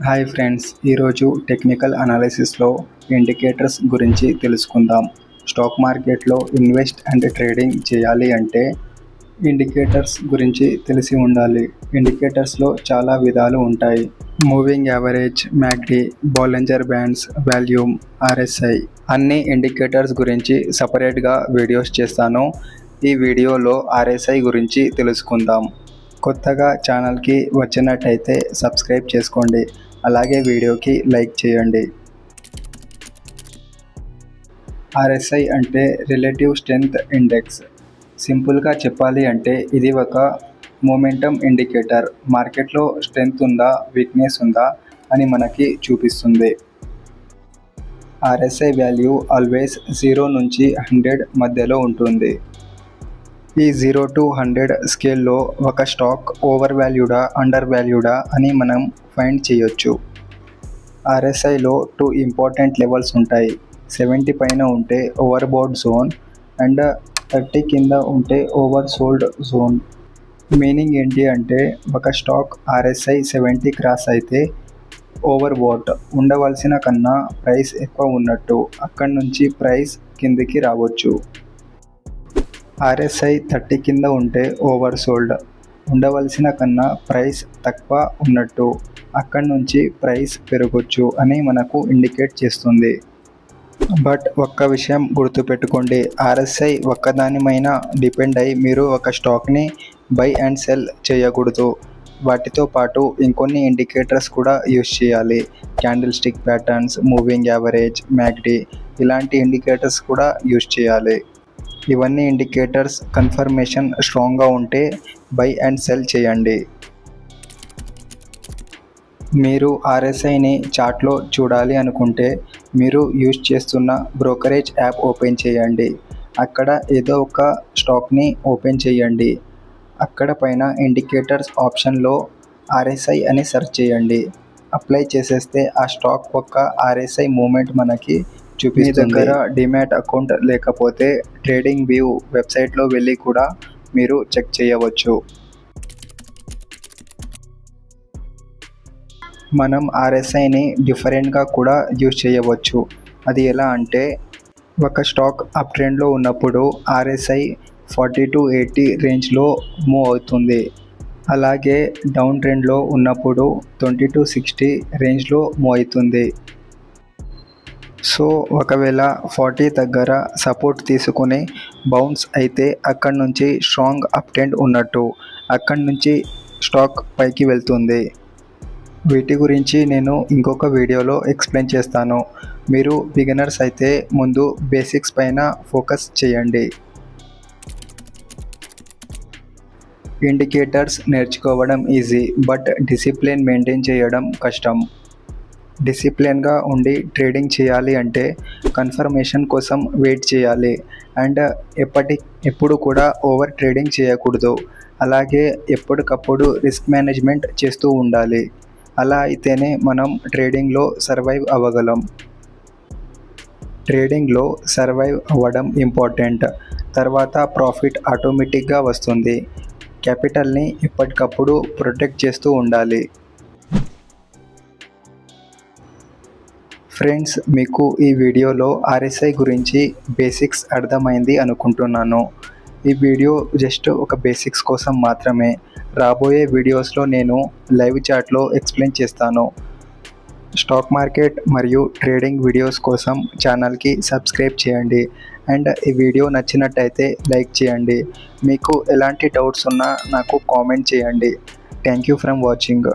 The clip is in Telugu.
హాయ్ ఫ్రెండ్స్, ఈరోజు టెక్నికల్ అనాలిసిస్లో ఇండికేటర్స్ గురించి తెలుసుకుందాం. స్టాక్ మార్కెట్లో ఇన్వెస్ట్ అండ్ ట్రేడింగ్ చేయాలి అంటే ఇండికేటర్స్ గురించి తెలిసి ఉండాలి. ఇండికేటర్స్లో చాలా విధాలు ఉంటాయి. Moving average, MACD, Bollinger bands, volume, RSI అన్ని ఇండికేటర్స్ గురించి సపరేట్గా వీడియోస్ చేస్తాను. ఈ వీడియోలో ఆర్ఎస్ఐ గురించి తెలుసుకుందాం. కొత్తగా ఛానల్కి వచ్చినట్టయితే సబ్స్క్రైబ్ చేసుకోండి, అలాగే వీడియోకి లైక్ చేయండి. ఆర్ఎస్ఐ అంటే రిలేటివ్ స్ట్రెంగ్త్ ఇండెక్స్. సింపుల్గా చెప్పాలి అంటే ఇది ఒక మొమెంటమ్ ఇండికేటర్. మార్కెట్లో స్ట్రెంగ్త్ ఉందా, వీక్నెస్ ఉందా అని మనకి చూపిస్తుంది. ఆర్ఎస్ఐ వాల్యూ ఆల్వేస్ 0 నుంచి 100 మధ్యలో ఉంటుంది. ఈ 0 to 100 స్కేల్లో ఒక స్టాక్ ఓవర్ వాల్యూడా, అండర్ వాల్యూడా అని మనం ఫైండ్ చేయొచ్చు. ఆర్ఎస్ఐలో 2 ఇంపార్టెంట్ లెవెల్స్ ఉంటాయి. 70 పైన ఉంటే ఓవర్ బౌట్ జోన్ అండ్ 30 కింద ఉంటే ఓవర్ సోల్డ్ జోన్. మీనింగ్ ఏంటి అంటే ఒక స్టాక్ ఆర్ఎస్ఐ 70 క్రాస్ అయితే ఓవర్ బౌట్, ఉండవలసిన కన్నా ప్రైస్ ఎక్కువ ఉన్నట్టు, అక్కడి నుంచి ప్రైస్ కిందికి రావచ్చు. ఆర్ఎస్ఐ 30 కింద ఉంటే ఓవర్ సోల్డ్, ఉండవలసిన కన్నా ప్రైస్ తక్కువ ఉన్నట్టు, అక్కడి నుంచి ప్రైస్ పెరగొచ్చు అని మనకు ఇండికేట్ చేస్తుంది. బట్ ఒక్క విషయం గుర్తుపెట్టుకోండి, ఆర్ఎస్ఐ ఒక్కదానిపైన డిపెండ్ అయి మీరు ఒక స్టాక్ని బై అండ్ సెల్ చేయకూడదు. వాటితో పాటు ఇంకొన్ని ఇండికేటర్స్ కూడా యూస్ చేయాలి. Candlestick patterns, moving average, MACD ఇలాంటి ఇండికేటర్స్ కూడా యూస్ చేయాలి. ఇవన్నీ ఇండికేటర్స్ కన్ఫర్మేషన్ స్ట్రాంగ్గా ఉంటే బై అండ్ సెల్ చేయండి. మీరు ఆర్ఎస్ఐని చార్ట్లో చూడాలి అనుకుంటే మీరు యూజ్ చేస్తున్న బ్రోకరేజ్ యాప్ ఓపెన్ చేయండి. అక్కడ ఏదో ఒక స్టాక్ని ఓపెన్ చేయండి. అక్కడ పైన ఇండికేటర్స్ ఆప్షన్లో ఆర్ఎస్ఐ అని సెర్చ్ చేయండి. అప్లై చేసేస్తే ఆ స్టాక్ యొక్క ఆర్ఎస్ఐ మూమెంట్ మనకి చూపిస్తుంది. మీ దగ్గర డిమాట్ అకౌంట్ లేకపోతే ట్రేడింగ్ వ్యూ వెబ్సైట్లో వెళ్ళి కూడా మీరు చెక్ చేయవచ్చు. మనం ఆర్ఎస్ఐని డిఫరెంట్గా కూడా యూజ్ చేయవచ్చు. అది ఎలా అంటే ఒక స్టాక్ అప్ ట్రెండ్లో ఉన్నప్పుడు ఆర్ఎస్ఐ 40 to 80 రేంజ్లో మూవ్ అవుతుంది. అలాగే డౌన్ ట్రెండ్లో ఉన్నప్పుడు 20 to 60 రేంజ్లో మూవ్ అవుతుంది. సో ఒకవేళ 40 దగ్గర సపోర్ట్ తీసుకుని బౌన్స్ అయితే అక్కడి నుంచి స్ట్రాంగ్ అప్ ట్రెండ్ ఉన్నట్టు, అక్కడి నుంచి స్టాక్ పైకి వెళ్తుంది. వీటి గురించి నేను ఇంకొక వీడియోలో ఎక్స్ప్లెయిన్ చేస్తాను. మీరు బిగినర్స్ అయితే ముందు బేసిక్స్ పైన ఫోకస్ చేయండి. ఇండికేటర్స్ నేర్చుకోవడం ఈజీ, బట్ డిసిప్లిన్ మెయింటైన్ చేయడం కష్టం. డిసిప్లిన్గా ఉండి ట్రేడింగ్ చేయాలి అంటే కన్ఫర్మేషన్ కోసం వెయిట్ చేయాలి అండ్ ఎప్పుడు కూడా ఓవర్ ట్రేడింగ్ చేయకూడదు. అలాగే ఎప్పటికప్పుడు రిస్క్ మేనేజ్మెంట్ చేస్తూ ఉండాలి. అలా అయితేనే మనం ట్రేడింగ్లో సర్వైవ్ అవ్వగలం. ట్రేడింగ్లో సర్వైవ్ అవ్వడం ఇంపార్టెంట్. తర్వాత ప్రాఫిట్ ఆటోమేటిక్గా వస్తుంది. క్యాపిటల్ని ఎప్పటికప్పుడు ప్రొటెక్ట్ చేస్తూ ఉండాలి. ఫ్రెండ్స్, మీకు ఈ వీడియోలో ఆర్ఎస్ఐ గురించి బేసిక్స్ అర్థమైంది అనుకుంటున్నాను. ఈ వీడియో జస్ట్ ఒక బేసిక్స్ కోసం మాత్రమే. రాబోయే వీడియోస్లో నేను లైవ్ చాట్లో ఎక్స్ప్లెయిన్ చేస్తాను. స్టాక్ మార్కెట్ మరియు ట్రేడింగ్ వీడియోస్ కోసం ఛానల్కి సబ్స్క్రైబ్ చేయండి అండ్ ఈ వీడియో నచ్చినట్టయితే లైక్ చేయండి. మీకు ఎలాంటి డౌట్స్ ఉన్నా నాకు కామెంట్ చేయండి. Thank you for watching.